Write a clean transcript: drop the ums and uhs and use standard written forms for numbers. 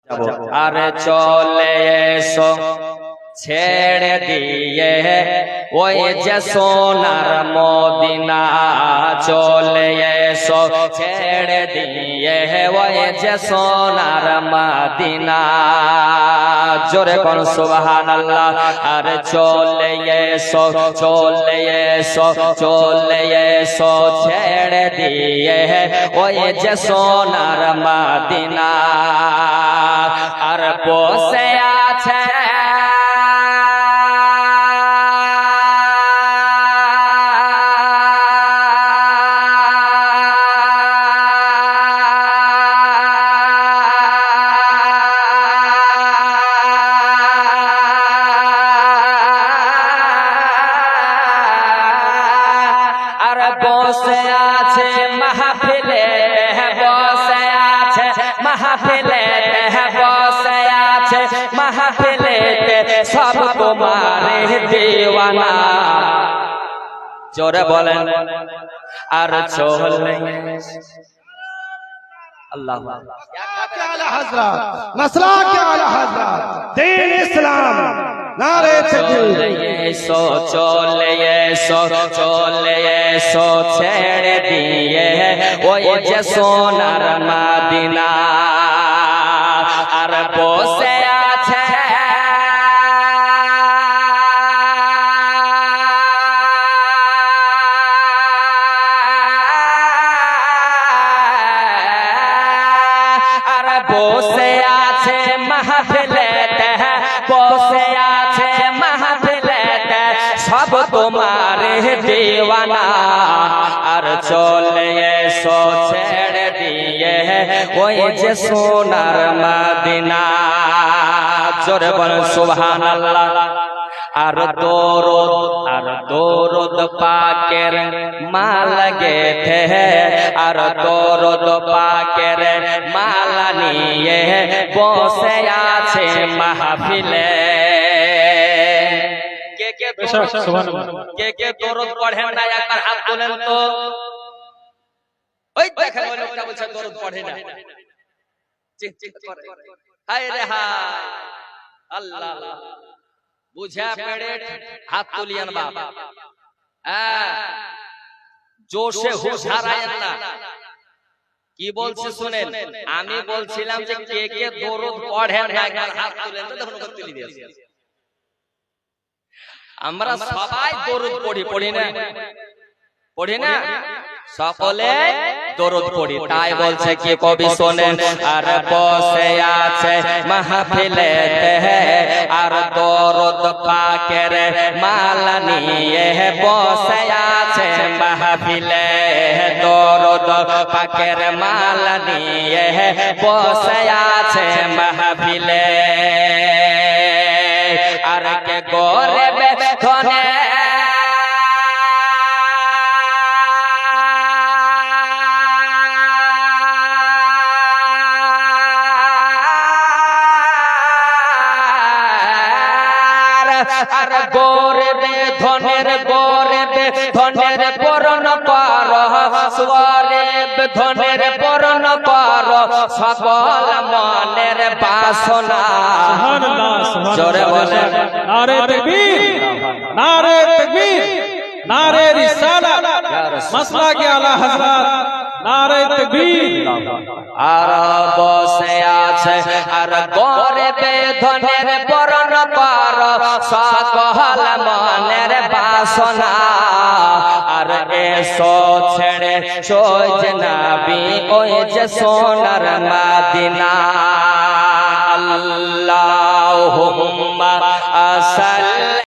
আরে চলে এসো ছেড়ে দিয়ে ওই যে সোনার মদিনা, চলে এসো ছেড়ে দিয়ে ওই যে সোনার মদিনা। জোরে কোন সুবহানাল্লাহ। আরে চলে এসো চলে এসো চলে এসো ছেড়ে দিয়ে ওই যে সোনার মদিনা। আর বসে আছে মাহফিলে, বসে আছে মাহফিলে, বসে আছে মাহফিলে, সব তোমার দিওয়ানা। জোরে বলেন। আর চলে আল্লাহ চলে এসো চলে এসো চলে এসো ছেড়ে দিয়ে ওই যে সোনার মদিনা। আর বসে আছে আর বসে আছে মাহফিলে, বসে আছে মাহফিলে, সব তোমার দিওয়ানা। আর চলে এসো ছেড়ে দিয়ে ওই যে সোনার মদিনা। জোরে বলেন সুবহানাল্লাহ। আর দরুদ পাকের মালা গেথে, আর দরুদ পাকের মালা নিয়ে বসে আছে মাহফিলে। কে কে দরুদ পড়েন না একবার হাত তোলেন তো। ওই দেখেন ওই লোকটা বলছে দরুদ পড়ে না, চিৎকার করে, হায় রে হায়। আল্লাহ বুঝা পেড়ে হাত তুলিয়েন বাপ, জোশে হুশ হারায়েন না। কি বলছি শুনেন, আমি বলছিলাম যে কে কে দরুদ পড়েন না একবার হাত তুলেন তো, দেখুন ওকে তুলে দিয়েছে। আমরা সবাই দরুদ পড়ি, পড়ি না? পড়ি না? সকলে দরুদ পড়ি। তাই বলছে কি কবি শোনেন। আর বসে আছে মাহফিলে, আর দরুদ পাকের মালা নিয়ে বসে আছে মাহফিলে, দরুদ পাকের মালা নিয়ে বসে আছে মাহফিলে। আর কে গরিবে ধনে আর গরিবে ধনের গরিবে ধনের পূরণ কর, গরিব ধনের পূরণ কর সকল মনের বাসনা। জোরে বলেন নারে তাকবীর, নারে তাকবীর, নারে রিসালাত, মাসলাকে আলা হযরত, নারে তাকবীর। আর বসে আছে আর গরিবে ধনের পূরণ কর সকল মনের বাসনা। আর এসো ছেড়ে সোজ নবী ওই যে সোনার মদিনা।